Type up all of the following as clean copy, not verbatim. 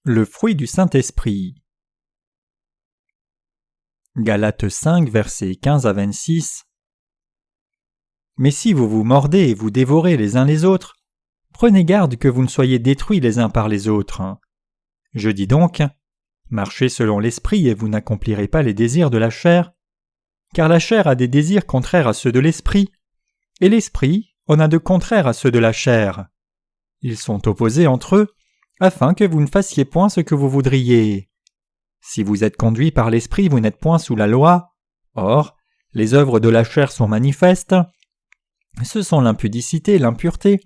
Le fruit du Saint-Esprit. Galates 5, versets 15 à 26. Mais si vous vous mordez et vous dévorez les uns les autres, prenez garde que vous ne soyez détruits les uns par les autres. Je dis donc, marchez selon l'esprit et vous n'accomplirez pas les désirs de la chair, car la chair a des désirs contraires à ceux de l'esprit, et l'esprit en a de contraires à ceux de la chair. Ils sont opposés entre eux, afin que vous ne fassiez point ce que vous voudriez. Si vous êtes conduits par l'esprit, vous n'êtes point sous la loi. Or, les œuvres de la chair sont manifestes. Ce sont l'impudicité, l'impureté,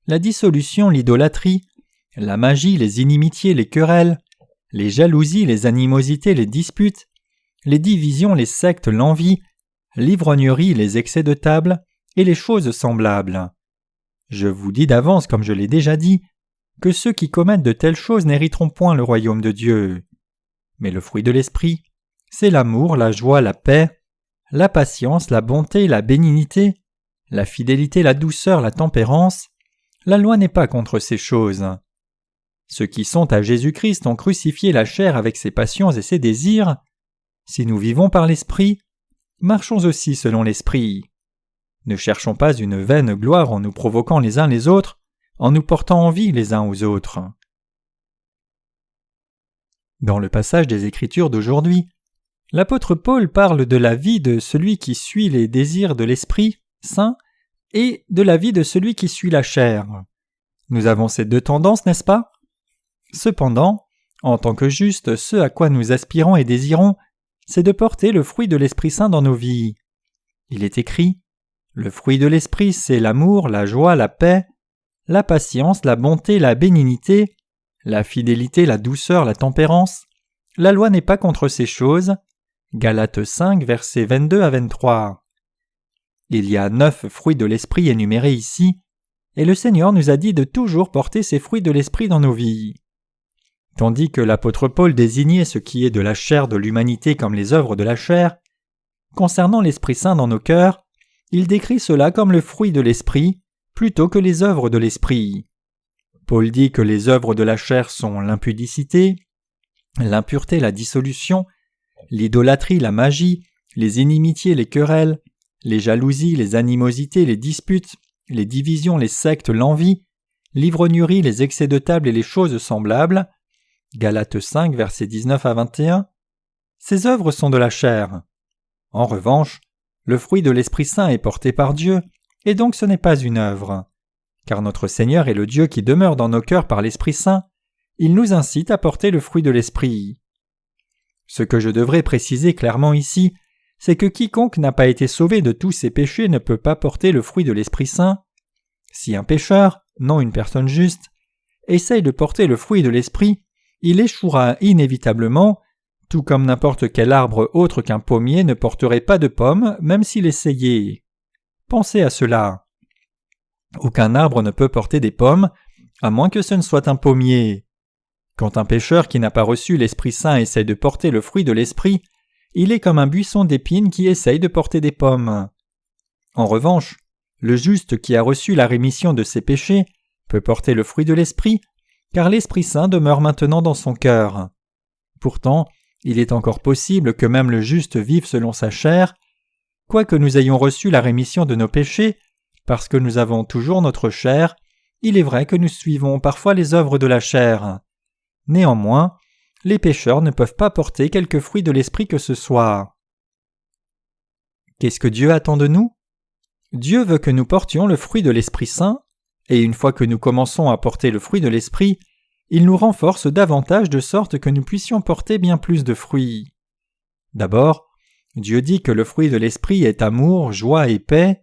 la dissolution, l'idolâtrie, la magie, les inimitiés, les querelles, les jalousies, les animosités, les disputes, les divisions, les sectes, l'envie, l'ivrognerie, les excès de table et les choses semblables. Je vous dis d'avance, comme je l'ai déjà dit, que ceux qui commettent de telles choses n'hériteront point le royaume de Dieu. Mais le fruit de l'esprit, c'est l'amour, la joie, la paix, la patience, la bonté, la bénignité, la fidélité, la douceur, la tempérance. La loi n'est pas contre ces choses. Ceux qui sont à Jésus-Christ ont crucifié la chair avec ses passions et ses désirs. Si nous vivons par l'esprit, marchons aussi selon l'esprit. Ne cherchons pas une vaine gloire en nous provoquant les uns les autres, en nous portant envie les uns aux autres. Dans le passage des Écritures d'aujourd'hui, l'apôtre Paul parle de la vie de celui qui suit les désirs de l'Esprit Saint et de la vie de celui qui suit la chair. Nous avons ces deux tendances, n'est-ce pas? Cependant, en tant que justes, ce à quoi nous aspirons et désirons, c'est de porter le fruit de l'Esprit Saint dans nos vies. Il est écrit: le fruit de l'Esprit, c'est l'amour, la joie, la paix, la patience, la bonté, la bénignité, la fidélité, la douceur, la tempérance. La loi n'est pas contre ces choses. Galates 5, versets 22 à 23. Il y a 9 fruits de l'Esprit énumérés ici, et le Seigneur nous a dit de toujours porter ces fruits de l'Esprit dans nos vies. Tandis que l'apôtre Paul désignait ce qui est de la chair de l'humanité comme les œuvres de la chair, concernant l'Esprit Saint dans nos cœurs, il décrit cela comme le fruit de l'Esprit, plutôt que les œuvres de l'Esprit. Paul dit que les œuvres de la chair sont l'impudicité, l'impureté, la dissolution, l'idolâtrie, la magie, les inimitiés, les querelles, les jalousies, les animosités, les disputes, les divisions, les sectes, l'envie, l'ivrognerie, les excès de table et les choses semblables. Galates 5, versets 19 à 21. Ces œuvres sont de la chair. En revanche, le fruit de l'Esprit Saint est porté par Dieu, et donc ce n'est pas une œuvre. Car notre Seigneur est le Dieu qui demeure dans nos cœurs par l'Esprit Saint. Il nous incite à porter le fruit de l'Esprit. Ce que je devrais préciser clairement ici, c'est que quiconque n'a pas été sauvé de tous ses péchés ne peut pas porter le fruit de l'Esprit Saint. Si un pécheur, non une personne juste, essaye de porter le fruit de l'Esprit, il échouera inévitablement, tout comme n'importe quel arbre autre qu'un pommier ne porterait pas de pommes même s'il essayait. Pensez à cela. Aucun arbre ne peut porter des pommes, à moins que ce ne soit un pommier. Quand un pécheur qui n'a pas reçu l'Esprit Saint essaie de porter le fruit de l'Esprit, il est comme un buisson d'épines qui essaye de porter des pommes. En revanche, le juste qui a reçu la rémission de ses péchés peut porter le fruit de l'Esprit, car l'Esprit Saint demeure maintenant dans son cœur. Pourtant, il est encore possible que même le juste vive selon sa chair. Quoique nous ayons reçu la rémission de nos péchés, parce que nous avons toujours notre chair, il est vrai que nous suivons parfois les œuvres de la chair. Néanmoins, les pécheurs ne peuvent pas porter quelque fruit de l'Esprit que ce soit. Qu'est-ce que Dieu attend de nous? Dieu veut que nous portions le fruit de l'Esprit Saint, et une fois que nous commençons à porter le fruit de l'Esprit, il nous renforce davantage de sorte que nous puissions porter bien plus de fruits. D'abord, Dieu dit que le fruit de l'Esprit est amour, joie et paix.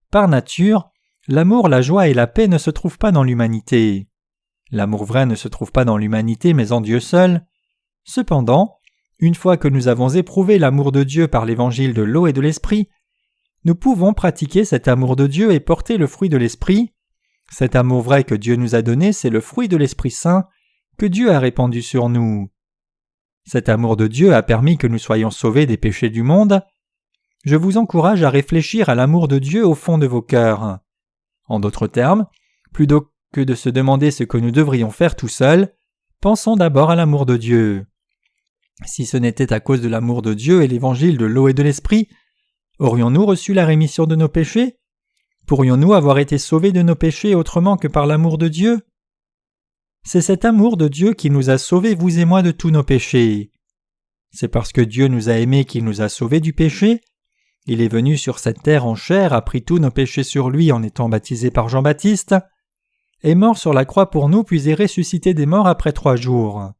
Par nature, l'amour, la joie et la paix ne se trouvent pas dans l'humanité. L'amour vrai ne se trouve pas dans l'humanité mais en Dieu seul. Cependant, une fois que nous avons éprouvé l'amour de Dieu par l'évangile de l'eau et de l'Esprit, nous pouvons pratiquer cet amour de Dieu et porter le fruit de l'Esprit. Cet amour vrai que Dieu nous a donné, c'est le fruit de l'Esprit Saint que Dieu a répandu sur nous. Cet amour de Dieu a permis que nous soyons sauvés des péchés du monde. Je vous encourage à réfléchir à l'amour de Dieu au fond de vos cœurs. En d'autres termes, plutôt que de se demander ce que nous devrions faire tout seuls, pensons d'abord à l'amour de Dieu. Si ce n'était à cause de l'amour de Dieu et l'évangile de l'eau et de l'esprit, aurions-nous reçu la rémission de nos péchés? Pourrions-nous avoir été sauvés de nos péchés autrement que par l'amour de Dieu? C'est cet amour de Dieu qui nous a sauvés, vous et moi, de tous nos péchés. C'est parce que Dieu nous a aimés qu'il nous a sauvés du péché. Il est venu sur cette terre en chair, a pris tous nos péchés sur lui en étant baptisé par Jean-Baptiste, est mort sur la croix pour nous, puis est ressuscité des morts après 3 jours.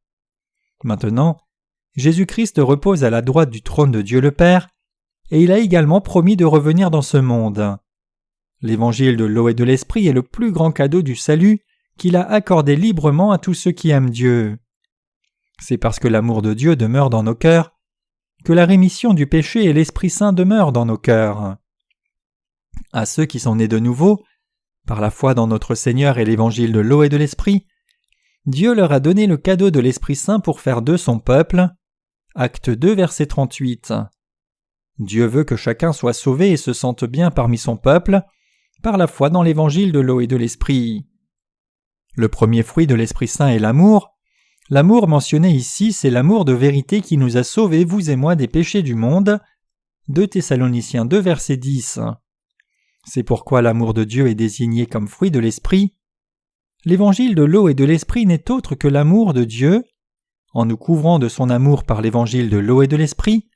Maintenant, Jésus-Christ repose à la droite du trône de Dieu le Père, et il a également promis de revenir dans ce monde. L'évangile de l'eau et de l'esprit est le plus grand cadeau du salut qu'il a accordé librement à tous ceux qui aiment Dieu. C'est parce que l'amour de Dieu demeure dans nos cœurs que la rémission du péché et l'Esprit Saint demeurent dans nos cœurs. À ceux qui sont nés de nouveau, par la foi dans notre Seigneur et l'évangile de l'eau et de l'esprit, Dieu leur a donné le cadeau de l'Esprit Saint pour faire d'eux son peuple. Acte 2, verset 38. Dieu veut que chacun soit sauvé et se sente bien parmi son peuple, par la foi dans l'évangile de l'eau et de l'esprit. Le premier fruit de l'Esprit Saint est l'amour. L'amour mentionné ici, c'est l'amour de vérité qui nous a sauvés, vous et moi, des péchés du monde. 2 Thessaloniciens 2, verset 10. C'est pourquoi l'amour de Dieu est désigné comme fruit de l'Esprit. L'évangile de l'eau et de l'Esprit n'est autre que l'amour de Dieu. En nous couvrant de son amour par l'évangile de l'eau et de l'Esprit,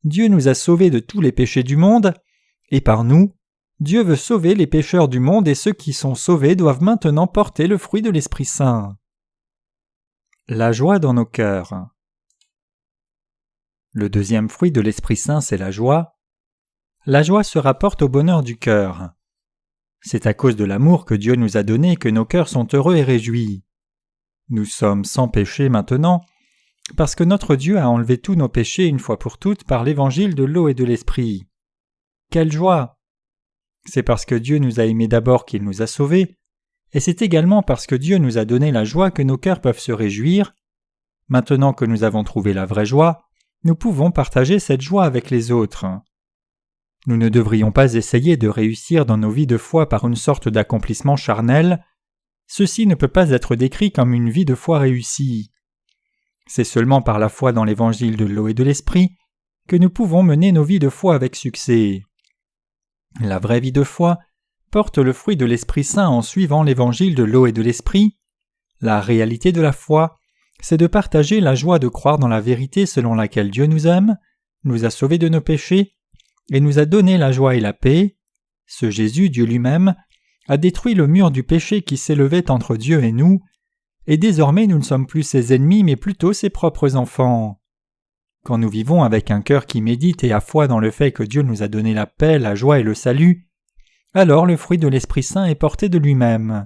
Dieu nous a sauvés de tous les péchés du monde, et par nous, Dieu veut sauver les pécheurs du monde et ceux qui sont sauvés doivent maintenant porter le fruit de l'Esprit Saint. La joie dans nos cœurs. Le deuxième fruit de l'Esprit Saint, c'est la joie. La joie se rapporte au bonheur du cœur. C'est à cause de l'amour que Dieu nous a donné que nos cœurs sont heureux et réjouis. Nous sommes sans péché maintenant, parce que notre Dieu a enlevé tous nos péchés une fois pour toutes par l'évangile de l'eau et de l'esprit. Quelle joie! C'est parce que Dieu nous a aimés d'abord qu'il nous a sauvés, et c'est également parce que Dieu nous a donné la joie que nos cœurs peuvent se réjouir. Maintenant que nous avons trouvé la vraie joie, nous pouvons partager cette joie avec les autres. Nous ne devrions pas essayer de réussir dans nos vies de foi par une sorte d'accomplissement charnel. Ceci ne peut pas être décrit comme une vie de foi réussie. C'est seulement par la foi dans l'évangile de l'eau et de l'esprit que nous pouvons mener nos vies de foi avec succès. La vraie vie de foi porte le fruit de l'Esprit Saint en suivant l'évangile de l'eau et de l'esprit. La réalité de la foi, c'est de partager la joie de croire dans la vérité selon laquelle Dieu nous aime, nous a sauvés de nos péchés, et nous a donné la joie et la paix. Ce Jésus, Dieu lui-même, a détruit le mur du péché qui s'élevait entre Dieu et nous, et désormais nous ne sommes plus ses ennemis mais plutôt ses propres enfants. Quand nous vivons avec un cœur qui médite et a foi dans le fait que Dieu nous a donné la paix, la joie et le salut, alors le fruit de l'Esprit Saint est porté de lui-même.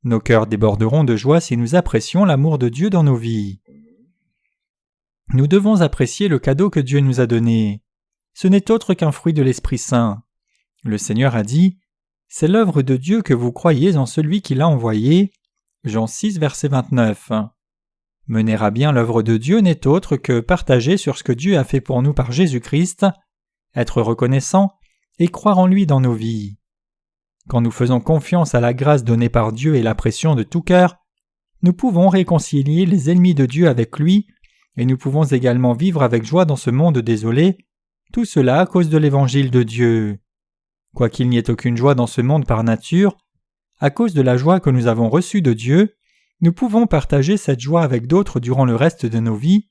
Nos cœurs déborderont de joie si nous apprécions l'amour de Dieu dans nos vies. Nous devons apprécier le cadeau que Dieu nous a donné. Ce n'est autre qu'un fruit de l'Esprit Saint. Le Seigneur a dit « C'est l'œuvre de Dieu que vous croyez en celui qui l'a envoyé. » Jean 6, verset 29. Mener à bien l'œuvre de Dieu n'est autre que partager sur ce que Dieu a fait pour nous par Jésus-Christ, être reconnaissant et croire en lui dans nos vies. Quand nous faisons confiance à la grâce donnée par Dieu et la pression de tout cœur, nous pouvons réconcilier les ennemis de Dieu avec lui et nous pouvons également vivre avec joie dans ce monde désolé, tout cela à cause de l'évangile de Dieu. Quoiqu'il n'y ait aucune joie dans ce monde par nature, à cause de la joie que nous avons reçue de Dieu, nous pouvons partager cette joie avec d'autres durant le reste de nos vies.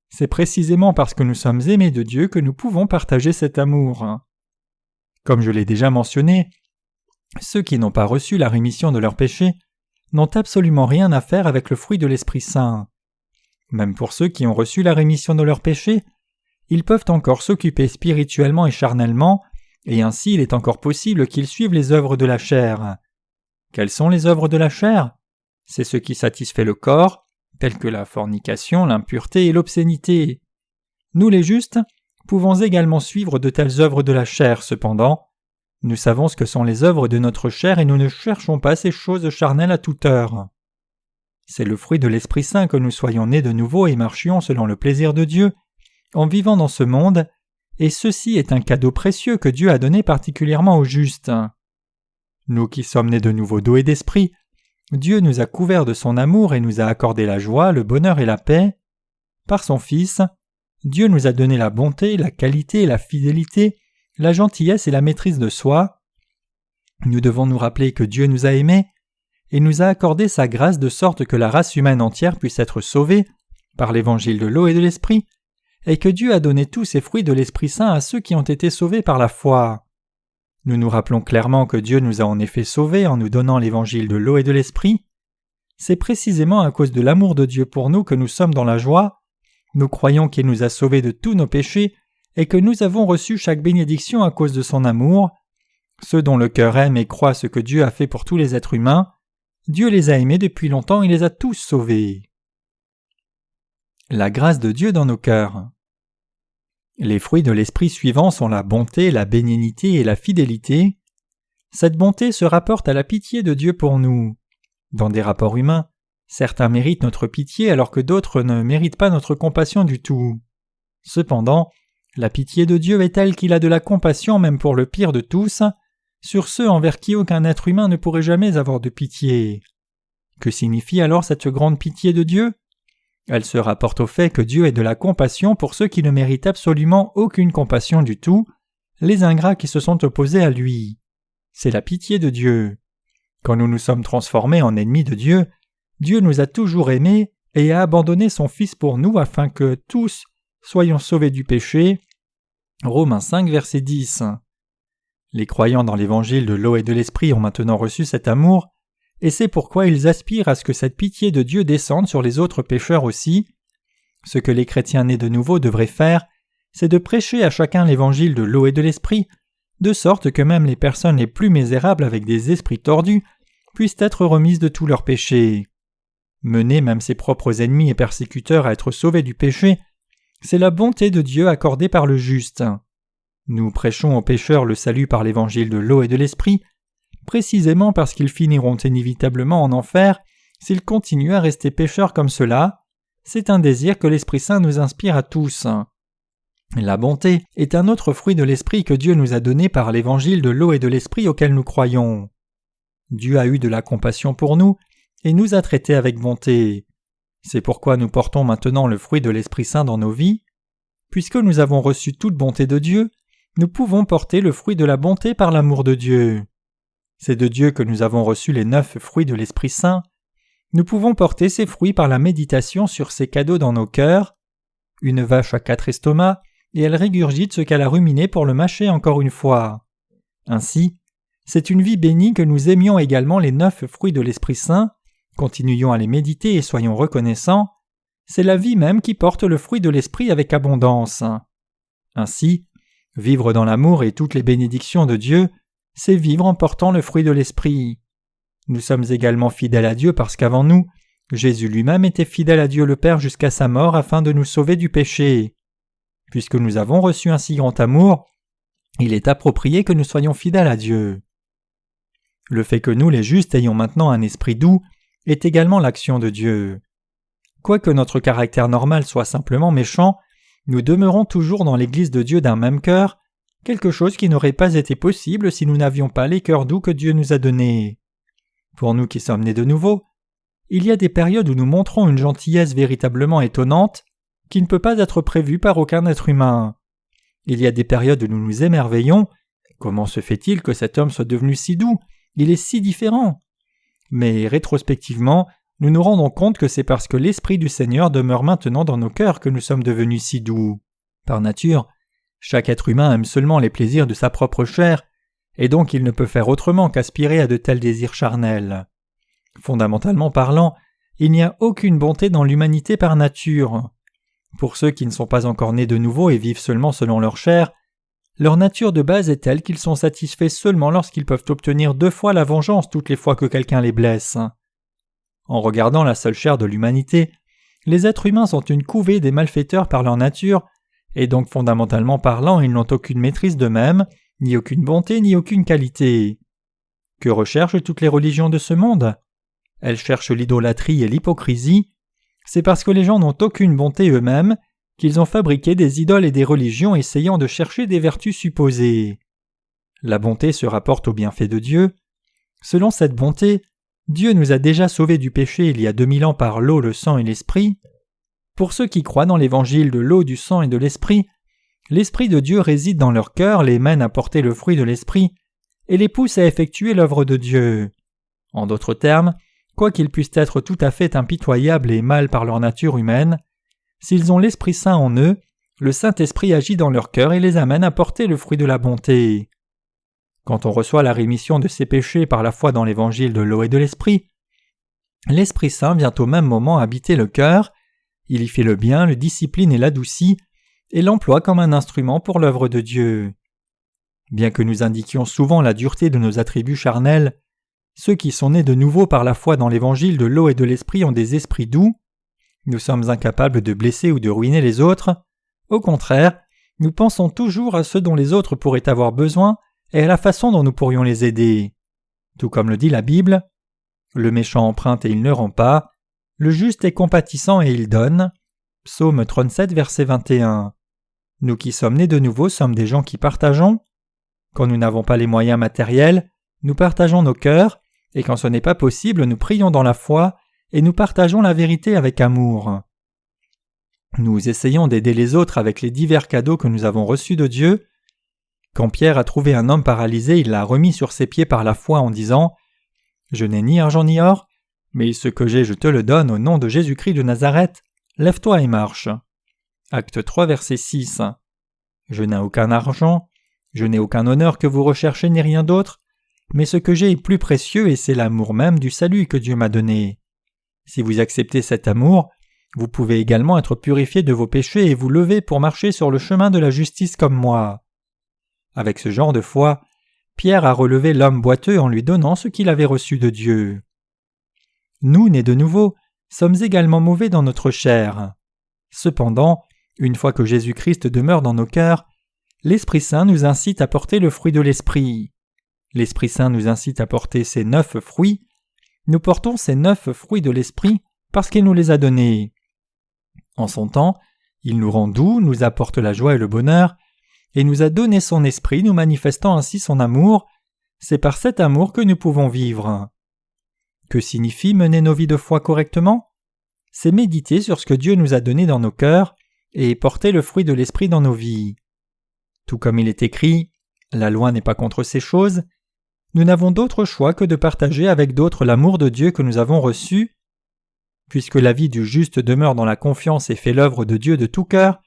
C'est précisément parce que nous sommes aimés de Dieu que nous pouvons partager cet amour. Comme je l'ai déjà mentionné, ceux qui n'ont pas reçu la rémission de leurs péchés n'ont absolument rien à faire avec le fruit de l'Esprit Saint. Même pour ceux qui ont reçu la rémission de leurs péchés, ils peuvent encore s'occuper spirituellement et charnellement, et ainsi il est encore possible qu'ils suivent les œuvres de la chair. Quelles sont les œuvres de la chair? C'est ce qui satisfait le corps, telles que la fornication, l'impureté et l'obscénité. Nous les justes pouvons également suivre de telles œuvres de la chair, cependant. Nous savons ce que sont les œuvres de notre chair et nous ne cherchons pas ces choses charnelles à toute heure. C'est le fruit de l'Esprit Saint que nous soyons nés de nouveau et marchions selon le plaisir de Dieu, en vivant dans ce monde, et ceci est un cadeau précieux que Dieu a donné particulièrement aux justes. Nous qui sommes nés de nouveau d'eau et d'esprit, Dieu nous a couverts de son amour et nous a accordé la joie, le bonheur et la paix. Par son Fils, Dieu nous a donné la bonté, la qualité, la fidélité, la gentillesse et la maîtrise de soi. Nous devons nous rappeler que Dieu nous a aimés et nous a accordé sa grâce de sorte que la race humaine entière puisse être sauvée par l'évangile de l'eau et de l'esprit, et que Dieu a donné tous ces fruits de l'Esprit Saint à ceux qui ont été sauvés par la foi. Nous nous rappelons clairement que Dieu nous a en effet sauvés en nous donnant l'évangile de l'eau et de l'esprit. C'est précisément à cause de l'amour de Dieu pour nous que nous sommes dans la joie. Nous croyons qu'il nous a sauvés de tous nos péchés et que nous avons reçu chaque bénédiction à cause de son amour. Ceux dont le cœur aime et croit ce que Dieu a fait pour tous les êtres humains, Dieu les a aimés depuis longtemps et les a tous sauvés. La grâce de Dieu dans nos cœurs. Les fruits de l'esprit suivants sont la bonté, la bénignité et la fidélité. Cette bonté se rapporte à la pitié de Dieu pour nous. Dans des rapports humains, certains méritent notre pitié alors que d'autres ne méritent pas notre compassion du tout. Cependant, la pitié de Dieu est telle qu'il a de la compassion même pour le pire de tous, sur ceux envers qui aucun être humain ne pourrait jamais avoir de pitié. Que signifie alors cette grande pitié de Dieu ? Elle se rapporte au fait que Dieu ait de la compassion pour ceux qui ne méritent absolument aucune compassion du tout, les ingrats qui se sont opposés à lui. C'est la pitié de Dieu. Quand nous nous sommes transformés en ennemis de Dieu, Dieu nous a toujours aimés et a abandonné son Fils pour nous afin que tous soyons sauvés du péché. Romains 5, verset 10. Les croyants dans l'évangile de l'eau et de l'esprit ont maintenant reçu cet amour, et c'est pourquoi ils aspirent à ce que cette pitié de Dieu descende sur les autres pécheurs aussi. Ce que les chrétiens nés de nouveau devraient faire, c'est de prêcher à chacun l'évangile de l'eau et de l'esprit, de sorte que même les personnes les plus misérables avec des esprits tordus puissent être remises de tous leurs péchés. Mener même ses propres ennemis et persécuteurs à être sauvés du péché, c'est la bonté de Dieu accordée par le juste. Nous prêchons aux pécheurs le salut par l'évangile de l'eau et de l'esprit, précisément parce qu'ils finiront inévitablement en enfer s'ils continuent à rester pécheurs comme cela. C'est un désir que l'Esprit Saint nous inspire à tous. La bonté est un autre fruit de l'Esprit que Dieu nous a donné par l'évangile de l'eau et de l'Esprit auquel nous croyons. Dieu a eu de la compassion pour nous et nous a traités avec bonté. C'est pourquoi nous portons maintenant le fruit de l'Esprit Saint dans nos vies. Puisque nous avons reçu toute bonté de Dieu, nous pouvons porter le fruit de la bonté par l'amour de Dieu. C'est de Dieu que nous avons reçu les 9 fruits de l'Esprit Saint. Nous pouvons porter ces fruits par la méditation sur ces cadeaux dans nos cœurs. Une vache a 4 estomacs, et elle régurgite ce qu'elle a ruminé pour le mâcher encore une fois. Ainsi, c'est une vie bénie que nous aimions également les 9 fruits de l'Esprit Saint, continuons à les méditer et soyons reconnaissants. C'est la vie même qui porte le fruit de l'Esprit avec abondance. Ainsi, vivre dans l'amour et toutes les bénédictions de Dieu, c'est vivre en portant le fruit de l'Esprit. Nous sommes également fidèles à Dieu parce qu'avant nous, Jésus lui-même était fidèle à Dieu le Père jusqu'à sa mort afin de nous sauver du péché. Puisque nous avons reçu un si grand amour, il est approprié que nous soyons fidèles à Dieu. Le fait que nous, les justes, ayons maintenant un esprit doux est également l'action de Dieu. Quoique notre caractère normal soit simplement méchant, nous demeurons toujours dans l'Église de Dieu d'un même cœur, quelque chose qui n'aurait pas été possible si nous n'avions pas les cœurs doux que Dieu nous a donnés. Pour nous qui sommes nés de nouveau, il y a des périodes où nous montrons une gentillesse véritablement étonnante qui ne peut pas être prévue par aucun être humain. Il y a des périodes où nous nous émerveillons. Comment se fait-il que cet homme soit devenu si doux ? Il est si différent. Mais rétrospectivement, nous nous rendons compte que c'est parce que l'Esprit du Seigneur demeure maintenant dans nos cœurs que nous sommes devenus si doux. Par nature, chaque être humain aime seulement les plaisirs de sa propre chair, et donc il ne peut faire autrement qu'aspirer à de tels désirs charnels. Fondamentalement parlant, il n'y a aucune bonté dans l'humanité par nature. Pour ceux qui ne sont pas encore nés de nouveau et vivent seulement selon leur chair, leur nature de base est telle qu'ils sont satisfaits seulement lorsqu'ils peuvent obtenir 2 fois la vengeance toutes les fois que quelqu'un les blesse. En regardant la seule chair de l'humanité, les êtres humains sont une couvée des malfaiteurs par leur nature, et donc fondamentalement parlant, ils n'ont aucune maîtrise d'eux-mêmes, ni aucune bonté, ni aucune qualité. Que recherchent toutes les religions de ce monde ? Elles cherchent l'idolâtrie et l'hypocrisie. C'est parce que les gens n'ont aucune bonté eux-mêmes qu'ils ont fabriqué des idoles et des religions essayant de chercher des vertus supposées. La bonté se rapporte au bienfait de Dieu. Selon cette bonté, Dieu nous a déjà sauvés du péché il y a 2000 ans par l'eau, le sang et l'esprit. Pour ceux qui croient dans l'évangile de l'eau, du sang et de l'esprit de Dieu réside dans leur cœur, les mène à porter le fruit de l'esprit et les pousse à effectuer l'œuvre de Dieu. En d'autres termes, quoiqu'ils puissent être tout à fait impitoyables et mal par leur nature humaine, s'ils ont l'Esprit Saint en eux, le Saint-Esprit agit dans leur cœur et les amène à porter le fruit de la bonté. Quand on reçoit la rémission de ses péchés par la foi dans l'évangile de l'eau et de l'Esprit Saint vient au même moment habiter le cœur, il y fait le bien, le discipline et l'adoucit, et l'emploie comme un instrument pour l'œuvre de Dieu. Bien que nous indiquions souvent la dureté de nos attributs charnels, ceux qui sont nés de nouveau par la foi dans l'évangile de l'eau et de l'esprit ont des esprits doux. Nous sommes incapables de blesser ou de ruiner les autres. Au contraire, nous pensons toujours à ce dont les autres pourraient avoir besoin et à la façon dont nous pourrions les aider. Tout comme le dit la Bible, « Le méchant emprunte et il ne rend pas, le juste est compatissant et il donne. » Psaume 37, verset 21. Nous qui sommes nés de nouveau sommes des gens qui partageons. Quand nous n'avons pas les moyens matériels, nous partageons nos cœurs, et quand ce n'est pas possible, nous prions dans la foi, et nous partageons la vérité avec amour. Nous essayons d'aider les autres avec les divers cadeaux que nous avons reçus de Dieu. Quand Pierre a trouvé un homme paralysé, il l'a remis sur ses pieds par la foi en disant « Je n'ai ni argent ni or, mais ce que j'ai je te le donne au nom de Jésus-Christ de Nazareth, lève-toi et marche. » Acte 3, verset 6. « Je n'ai aucun argent, je n'ai aucun honneur que vous recherchez ni rien d'autre, mais ce que j'ai est plus précieux et c'est l'amour même du salut que Dieu m'a donné. Si vous acceptez cet amour, vous pouvez également être purifié de vos péchés et vous lever pour marcher sur le chemin de la justice comme moi. » Avec ce genre de foi, Pierre a relevé l'homme boiteux en lui donnant ce qu'il avait reçu de Dieu. Nous, nés de nouveau, sommes également mauvais dans notre chair. Cependant, une fois que Jésus-Christ demeure dans nos cœurs, l'Esprit Saint nous incite à porter le fruit de l'Esprit. L'Esprit Saint nous incite à porter ces 9 fruits. Nous portons ces 9 fruits de l'Esprit parce qu'il nous les a donnés. En son temps, il nous rend doux, nous apporte la joie et le bonheur, et nous a donné son Esprit, nous manifestant ainsi son amour. C'est par cet amour que nous pouvons vivre. Que signifie mener nos vies de foi correctement ? C'est méditer sur ce que Dieu nous a donné dans nos cœurs et porter le fruit de l'Esprit dans nos vies. Tout comme il est écrit, la loi n'est pas contre ces choses, nous n'avons d'autre choix que de partager avec d'autres l'amour de Dieu que nous avons reçu. Puisque la vie du juste demeure dans la confiance et fait l'œuvre de Dieu de tout cœur,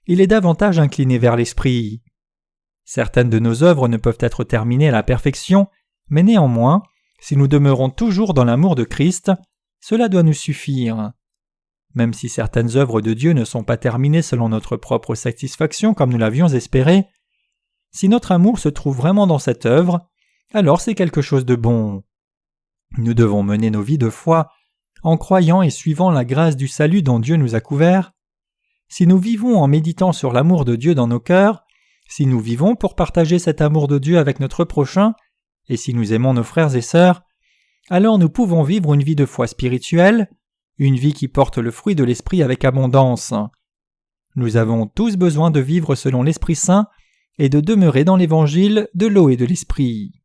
il est davantage incliné vers l'Esprit. Certaines de nos œuvres ne peuvent être terminées à la perfection, mais néanmoins, si nous demeurons toujours dans l'amour de Christ, cela doit nous suffire. Même si certaines œuvres de Dieu ne sont pas terminées selon notre propre satisfaction comme nous l'avions espéré, si notre amour se trouve vraiment dans cette œuvre, alors c'est quelque chose de bon. Nous devons mener nos vies de foi en croyant et suivant la grâce du salut dont Dieu nous a couverts. Si nous vivons en méditant sur l'amour de Dieu dans nos cœurs, si nous vivons pour partager cet amour de Dieu avec notre prochain, et si nous aimons nos frères et sœurs, alors nous pouvons vivre une vie de foi spirituelle, une vie qui porte le fruit de l'Esprit avec abondance. Nous avons tous besoin de vivre selon l'Esprit Saint et de demeurer dans l'Évangile de l'eau et de l'Esprit.